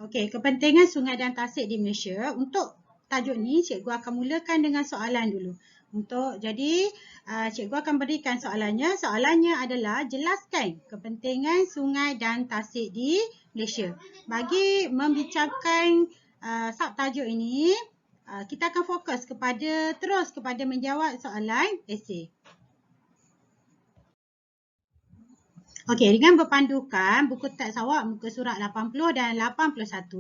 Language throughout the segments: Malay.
Okey, kepentingan sungai dan tasik di Malaysia. Untuk tajuk ni, cikgu akan mulakan dengan soalan dulu. Cikgu akan berikan soalannya. Soalannya adalah jelaskan kepentingan sungai dan tasik di Malaysia. Bagi membincangkan subtajuk ini, kita akan fokus kepada menjawab soalan esei. Okey, dengan berpandukan buku teks awak muka surat 80 dan 81,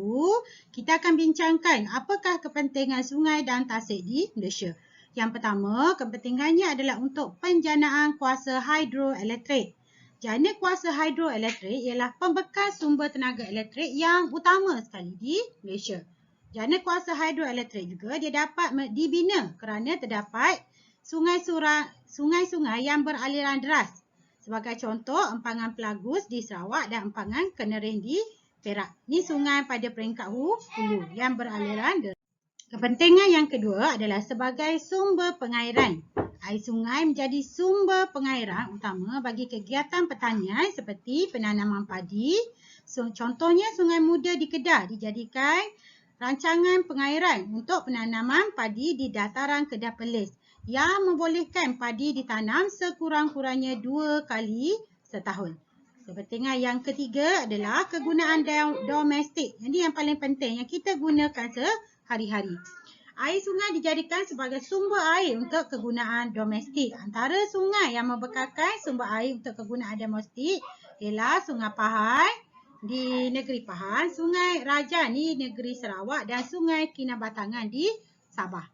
kita akan bincangkan apakah kepentingan sungai dan tasik di Malaysia. Yang pertama, kepentingannya adalah untuk penjanaan kuasa hidroelektrik. Jana kuasa hidroelektrik ialah pembekas sumber tenaga elektrik yang utama sekali di Malaysia. Jana kuasa hidroelektrik juga dia dapat dibina kerana terdapat sungai-sungai yang beraliran deras. Sebagai contoh, empangan Pelagus di Sarawak dan empangan Kenering di Perak. Ini sungai pada peringkat hulu yang beraliran deras. Kepentingan yang kedua adalah sebagai sumber pengairan. Air sungai menjadi sumber pengairan utama bagi kegiatan pertanian seperti penanaman padi. Contohnya, Sungai Muda di Kedah dijadikan rancangan pengairan untuk penanaman padi di dataran Kedah Perlis, yang membolehkan padi ditanam sekurang-kurangnya 2 kali setahun. Kepentingan yang ketiga adalah kegunaan domestik. Ini yang paling penting yang kita gunakan sehari-hari. Air sungai dijadikan sebagai sumber air untuk kegunaan domestik. Antara sungai yang membekalkan sumber air untuk kegunaan domestik ialah Sungai Pahang di negeri Pahang, Sungai Rajan di negeri Sarawak dan Sungai Kinabatangan di Sabah.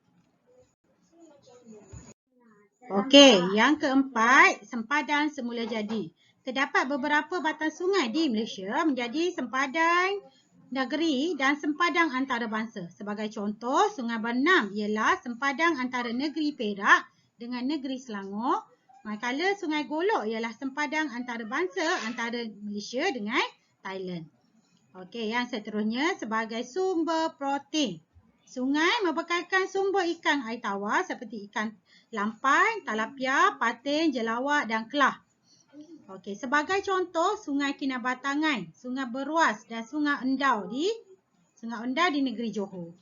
Okey, yang keempat, sempadan semula jadi. Terdapat beberapa batang sungai di Malaysia menjadi sempadan negeri dan sempadan antarabangsa. Sebagai contoh, Sungai Bernam ialah sempadan antara negeri Perak dengan negeri Selangor. Manakala Sungai Golok ialah sempadan antarabangsa antara Malaysia dengan Thailand. Okey, yang seterusnya sebagai sumber protein. Sungai membekalkan sumber ikan air tawar seperti ikan lampai, talapia, patin, jelawak dan kelah. Okey, sebagai contoh Sungai Kinabatangan, Sungai Beruas dan Sungai Endau di negeri Johor.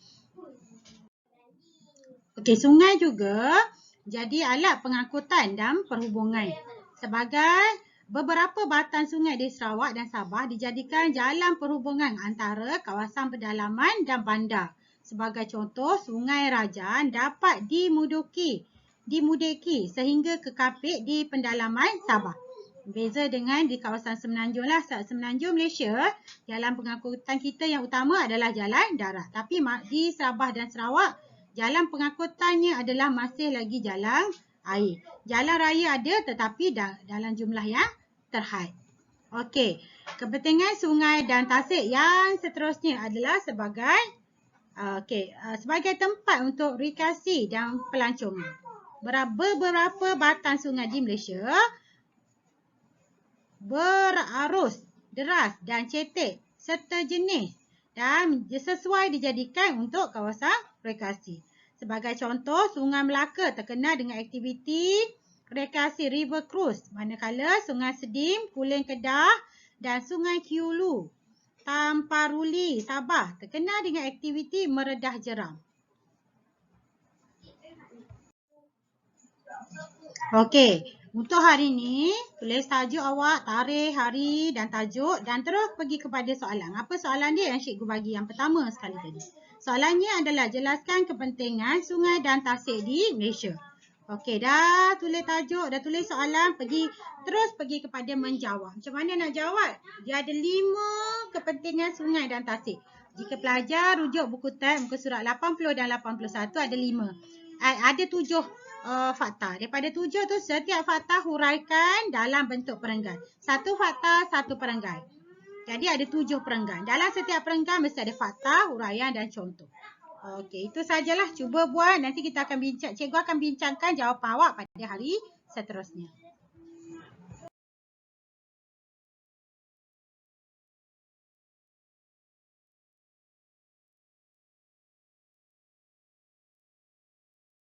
Okey, sungai juga jadi alat pengangkutan dan perhubungan. Sebagai beberapa batang sungai di Sarawak dan Sabah dijadikan jalan perhubungan antara kawasan pedalaman dan bandar. Sebagai contoh, Sungai Rajan dapat dimudiki sehingga ke Kapit di pendalaman Sabah. Beza dengan di kawasan Semenanjung lah. Semenanjung Malaysia, jalan pengangkutan kita yang utama adalah jalan darat. Tapi di Sabah dan Sarawak, jalan pengangkutannya adalah masih lagi jalan air. Jalan raya ada tetapi dalam jumlah yang terhad. Okey, kepentingan sungai dan tasik yang seterusnya adalah sebagai tempat untuk rekreasi dan pelancongan. Beberapa batang sungai di Malaysia berarus deras dan cetek serta jenis dan sesuai dijadikan untuk kawasan rekreasi. Sebagai contoh, Sungai Melaka terkenal dengan aktiviti rekreasi river cruise, manakala Sungai Sedim, Kuling Kedah dan Sungai Kiulu, Tamparuli, Sabah terkenal dengan aktiviti meredah jeram. Okey, untuk hari ini, tulis tajuk awak, tarikh, hari dan tajuk dan terus pergi kepada soalan. Apa soalan dia yang cikgu bagi yang pertama sekali tadi? Soalannya adalah jelaskan kepentingan sungai dan tasik di Malaysia. Okey, dah tulis tajuk, dah tulis soalan, terus pergi kepada menjawab. Macam mana nak jawab? Dia ada 5 kepentingan sungai dan tasik. Jika pelajar rujuk buku teks muka surat 80 dan 81 ada 5. Ada 7 fakta. Daripada 7 tu setiap fakta huraikan dalam bentuk perenggan. 1 fakta, 1 perenggan. Jadi ada 7 perenggan. Dalam setiap perenggan mesti ada fakta, huraian dan contoh. Okey, itu sajalah. Cuba buat. Nanti kita akan cikgu akan bincangkan jawapan awak pada hari seterusnya.